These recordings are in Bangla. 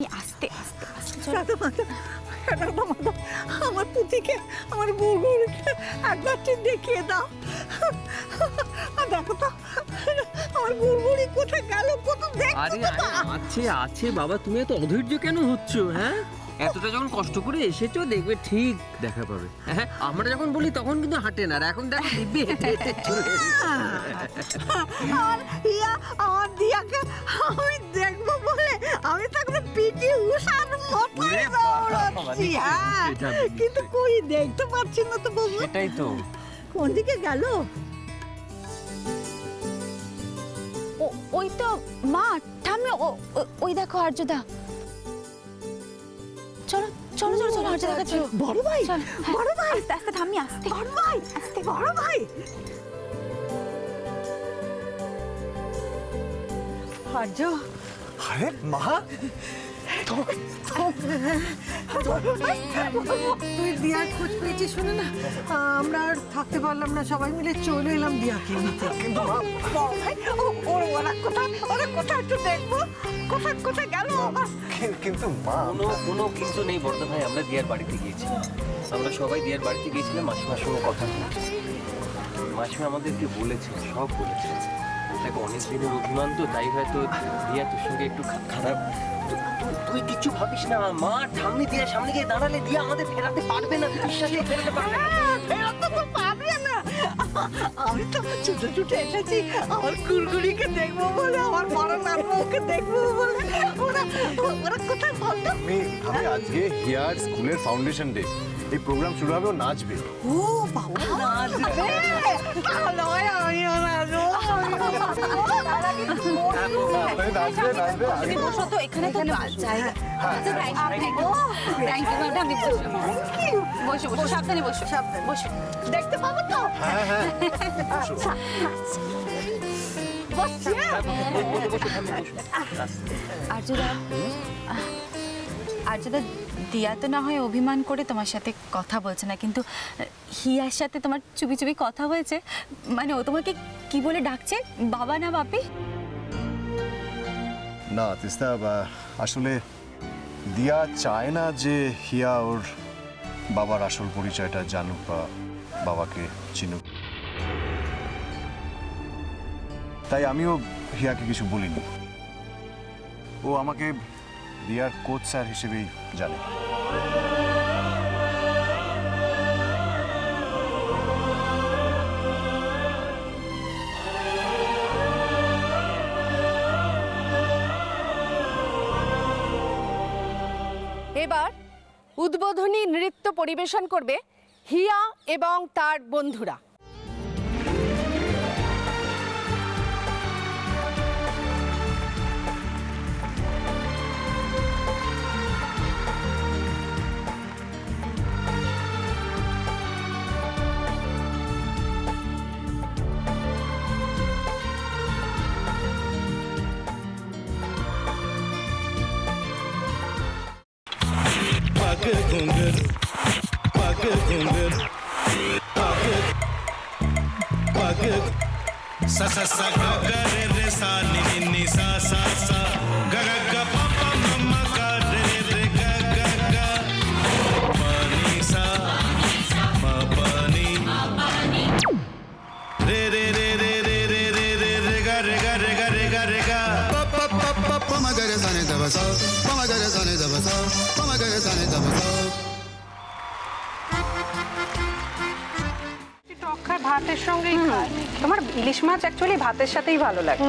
আস্তে আস্তে আস্তে দাদা মাতা দাদা মাতা আমার পুতিকে আমার গুড়গুড়িকে একবার দেখিয়ে দাও। দেখো তো আমার গুড়গুড়ি কোথায় গেল, কোথাও আরে দেখো আরে আছে আছে বাবা, তুমি এত অধৈর্য কেন হচ্ছ? হ্যাঁ, এতটা যখন কষ্ট করে এসেছো দেখবে ঠিক দেখা পাবে। হ্যাঁ, আমরা যখন বলি তখন কিন্তু হাঁটে না, আর এখন দেখো দিব্যি হেঁটে হেঁটে চলে এসেছে। আর ইয়া আমার দিয়াকে আমি দেখবো বলে আমি থাকলে পিটি উষার মতোই ওরে দৌড়াচ্ছি। বাবা, হ্যাঁ সেটা কিন্তু কই দেখতে পাচ্ছি না তো বাবু, সেটাই তো। কোন দিকে গেল? ওই তো মা ঠাম্মি, ওই দেখো আর্যদা। চলো চলো চলো চলো আর্যদা কাছে চলো। বড় ভাই, চল, হ্যাঁ, বড় ভাই, আস্তে আস্তে ঠাম্মি আস্তে। বড় ভাই, বড় ভাই। আর্য, আরে মা, তুই দিয়ার খোঁজ পেয়েছিস? শুনে না, আমরা আর থাকতে পারলাম না, সবাই মিলে চলে এলাম দিয়াকে নিতে। কিন্তু মা, ওরা কোথায় একটু দেখবো, কোথায় গেল? কিন্তু মা, কোনো কিছু নেই বড়দা ভাই, আমরা দিয়ার বাড়িতে গিয়েছিলাম। আমরা সবাই দিয়ার বাড়িতে গিয়েছিলাম, মাসিমার সঙ্গে কথা বলেছি। মাসিমা আমাদেরকে বলেছে, সব বলেছে। দেখো অনেক দিনের অভিমান তো, তাই হয়তো দিয়া তোর সঙ্গে একটু খারাপ। তুই কিচ্ছু ভাবিস না মা, ঠাম্মি দিয়ার সামনে গিয়ে দাঁড়ালে দিয়া আমাদের ফেরাতে পারবে না, তুই বিশ্বাসে ফেরাতে পারবে না। আমি তো ছুটে এসেছি আমার গুড়গুড়িকে দেখবো বলে, আমার বড় নাতবউকে দেখবো বলে। ওরা কোথায় বলতো? আমি আজকে হিয়ার স্কুলের ফাউন্ডেশন ডে, এই প্রোগ্রাম শুরু হবে, ও নাচবে। ও বাবা নাচবে, তাহলে আমিও নাচবো। নাচবে নাচবে তুমি বসো তো, এখানে তো জায়গা। আচ্ছা, থ্যাংক ইউ ম্যাডাম, আমি বসো বসো, সাবধানে বসো, সাবধানে বসো। দেখতে পাবো তো? হ্যাঁ হ্যাঁ, বসছি। আর্যদা, আর্যদা, দিয়া তো না হয় অভিমান করে তোমার সাথে কথা বলছে না, কিন্তু হিয়ার সাথে তোমার চুপি চুপি কথা হয়েছে। মানে ও তোমাকে কি বলে ডাকছে, বাবা না বাপি? না তিস্তা, আসলে দিয়া চায় না যে হিয়া ওর বাবার আসল পরিচয়টা জানুক বা বাবাকে চিনুক, তাই আমিও হিয়াকে কিছু বলিনি। ও আমাকে দিয়ার কোচ স্যার হিসেবেই জানে। এবার উদ্বোধনী নৃত্য পরিবেশন করবে হিয়া এবং তার বন্ধুরা। पग घुंघर पग घुंघर पग पग सा सा सा ग ग रे रे सा नि नि नि सा सा सा ग ग ग प प म म ग रे रे ग ग ग प नि सा म प नि रे रे रे रे रे रे रे रे रे ग रे ग रे ग रे ग रे ग प प प प प म ग रे सा नि द ब सा प म ग रे सा नि द ब सा प म ग रे सा नि द ब सा। টক খায় ভাতের সঙ্গেই খায়। তোমার ইলিশ মাছ অ্যাকচুয়ালি ভাতের সাথেই ভালো লাগে।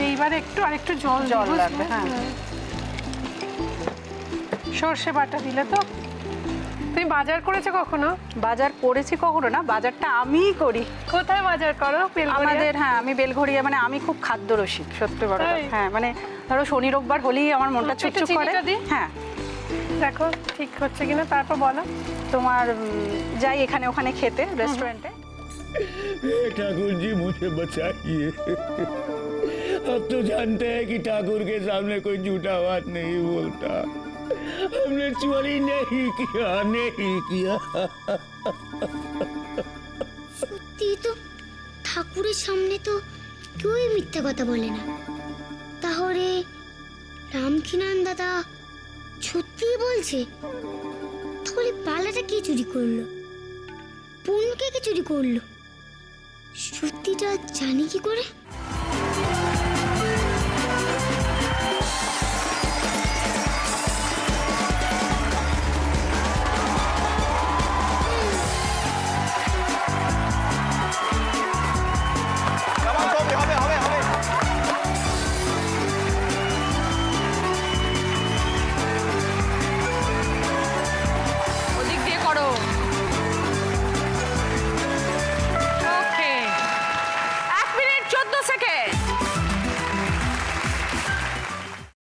এইবার একটু আরেকটু জল লাগবে। হ্যাঁ, সর্ষে বাটা দিলে তো। তুমি বাজার করেছো কখনো? বাজার করেছি কখনো না, বাজারটা আমিই করি। কোথায় বাজার করো? আমাদের, হ্যাঁ আমি বেলঘড়িয়া, মানে আমি খুব খাদ্য রসিক, সত্যি বড় কথা। হ্যাঁ মানে ধরো শনি রোববার হলেই আমার মনটা চুপচুপ করে। হ্যাঁ দেখো ঠিক হচ্ছে কিনা, তারপর বলো। তোমার যাই এখানে ওখানে খেতে, रेस्टोरेंटे। ठाकुर जी मुझे बचाइए, अब तो जानते हैं कि ठाकुर के सामने कोई झूठा बात नहीं बोलता। हमने चोरी नहीं किया, नहीं किया। সত্যি তো, ঠাকুরের সামনে তো কেউই মিথ্যা কথা বলে না, তাহলে পঙ্কিনান দাদা সত্যি বলছে, তাহলে পালাটা কে চুরি করলো? পুনকে কে চুরি করলো? সত্যিটা জানি কি করে?